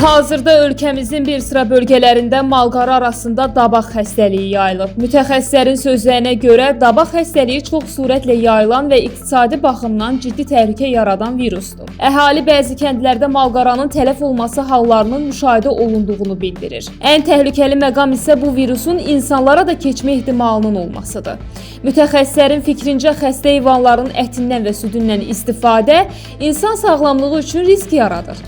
Hazırda ölkəmizin bir sıra bölgələrində malqara arasında dabaq xəstəliyi yayılıb. Mütəxəssislərin sözlərinə görə dabaq xəstəliyi çox sürətlə yayılan və iqtisadi baxımdan ciddi təhlükə yaradan virusdur. Əhali bəzi kəndlərdə malqaranın tələf olması hallarının müşahidə olunduğunu bildirir. Ən təhlükəli məqam isə bu virusun insanlara da keçmə ehtimalının olmasıdır. Mütəxəssislərin fikrincə xəstə heyvanların ətindən və südündən istifadə insan sağlamlığı üçün risk yaradır.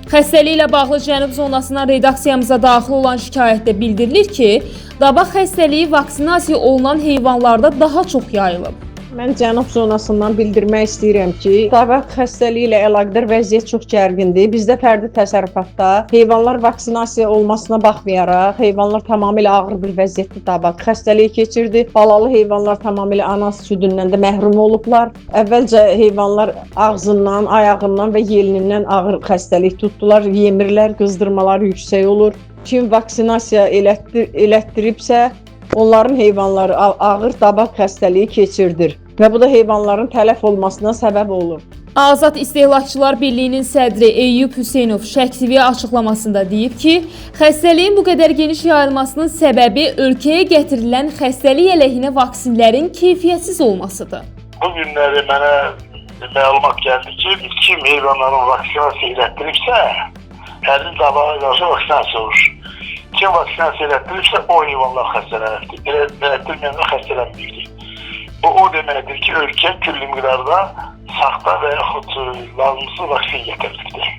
Xəstəliklə bağlı Cənub zonasından redaksiyamıza daxil olan şikayətdə bildirilir ki, dabaq xəstəliyi vaksinasiya olunan heyvanlarda daha çox yayılıb. Mən Cənub zonasından bildirmək istəyirəm ki, dabaq xəstəliyi ilə əlaqədar vəziyyət çox gərgindir. Bizdə fərdi təsərrüfatda heyvanlar vaksinasiya olmasına baxmayaraq, heyvanlar tamamilə ağır bir vəziyyətdə dabaq xəstəliyi keçirdi. Balalı heyvanlar tamamilə ana südündən də məhrum olublar. Əvvəlcə heyvanlar ağzından, ayağından və yelinindən ağır xəstəlik tutdular. Yemirlər, qızdırmaları yüksək olur. Kim vaksinasiya elətdiribsə, onların heyvanları ağır dabaq xəstəliyi keçirdir və bu da heyvanların tələf olmasına səbəb olur. Azad İstehlakçılar Birliyinin sədri Eyyub Hüseynov Şərq TV-yə açıqlamasında deyib ki, xəstəliyin bu qədər geniş yayılmasının səbəbi ölkəyə gətirilən xəstəlik əleyhinə vaksinlərin keyfiyyətsiz olmasıdır. Bu günləri mənə məlumat gəldi ki, kim heyvanların vaksinasiya elətdiribsə, həmin dabağa qarşı vaksinasiya olur. Kim vaksinasiya elətdiribsə, o heyvanlar xəstələnibdir. Elətdirməyənlər xəstələnməyibdir. Bu o deməkdir ki, ölkə külli miqdarda saxta və yaxud lazımsız vaksin gətirdikdir.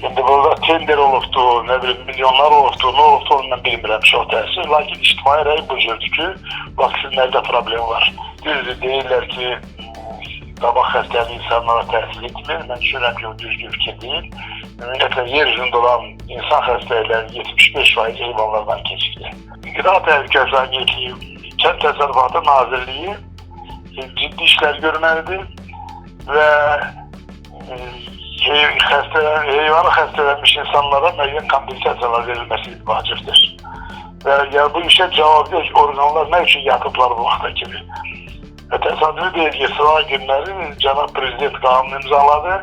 İndi burada tender olubdur, nə bilim, milyonlar olubdur, nə olubdur, ondan bilmirəm çox təəssüf. Lakin ictimai rəy bu cürdür ki, vaksinlərdə problem var. Düzdür, deyirlər ki, dabaq xəstəliyi insanlara təsir etmir. Mən düşünürəm ki, o düzgün fikir deyil. Ümumiyyətlə, yer üzündə olan insan xəstəlikləri 75% heyvanlardan keçikdir. Qida Təhlükəsizliyi Agentliyi, Kənd Təsərrüfatı Nazirliyi ciddi işlər görməlidir və heyvanı xəstələnmiş insanlara müəyyən kompensasiyalar verilməsi vacibdir. Və bu işə cavabdeh orqanlar nə üçün yatıblar bu vaxta kimi? Təsadüfi deyil ki, sıra günləri Cənab Prezident qanunu imzaladı.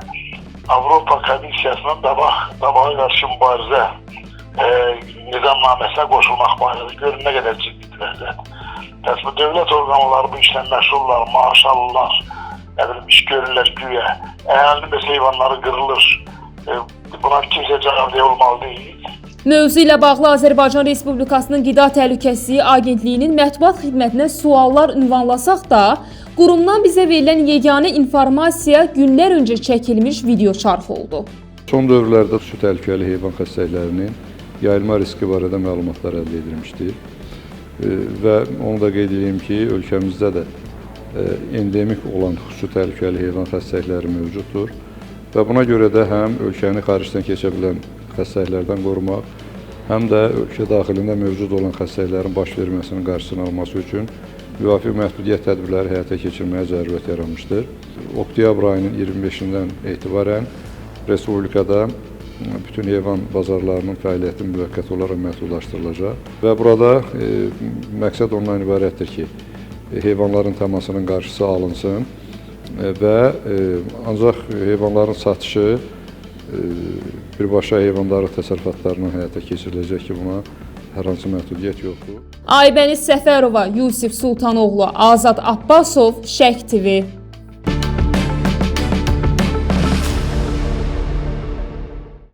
Avropa Komissiyasının dabağa qarşı mübarizə nizamnaməsinə qoşulmaq barədə görün nə qədər ciddidir vəziyyət. Təsbih dövlət orqanları bu işlə məşğullar, maaş alırlar, iş görürlər güya. Əhalinin bəs heyvanları qırılır. Buna kimsə cavabdeh olmalı deyil. Mövzu ilə bağlı Azərbaycan Respublikasının Qida Təhlükəsizliyi Agentliyinin mətbuat xidmətinə suallar ünvanlasaq da, qurumdan bizə verilən yeganə informasiya günlər öncə çəkilmiş video çarxı oldu. Son dövrlərdə su təhlükəli heyvan xəstəliklərinin yayılma riski barədə məlumatlar əldə edilmişdir. Və onu da qeyd edeyim ki, ölkəmizdə də endemik olan su təhlükəli heyvan xəstəlikləri mövcuddur. Və buna görə də həm ölkəni xaricdən keçə bilən xəstəliklərdən qorumaq, həm də ölkə daxilində mövcud olan xəstəliklərin baş verməsinin qarşısını alması üçün müvafiq məhdudiyyət tədbirləri həyata keçirməyə zərurət yaranmışdır. Oktyabr ayının 25-dən etibarən Respublikada bütün heyvan bazarlarının fəaliyyəti müvəqqəti olaraq məhdudlaşdırılacaq və burada məqsəd ondan ibarətdir ki, heyvanların təmasının qarşısı alınsın və ancaq heyvanların satışı birbaşa heyvandarlıq təsərrüfatlarının həyata keçiriləcək ki, buna hər hansı məhdudiyyət yoxdur. Aybəniz Səfərova, Yusif Sultanoğlu, Azad Abbasov, Şərq TV.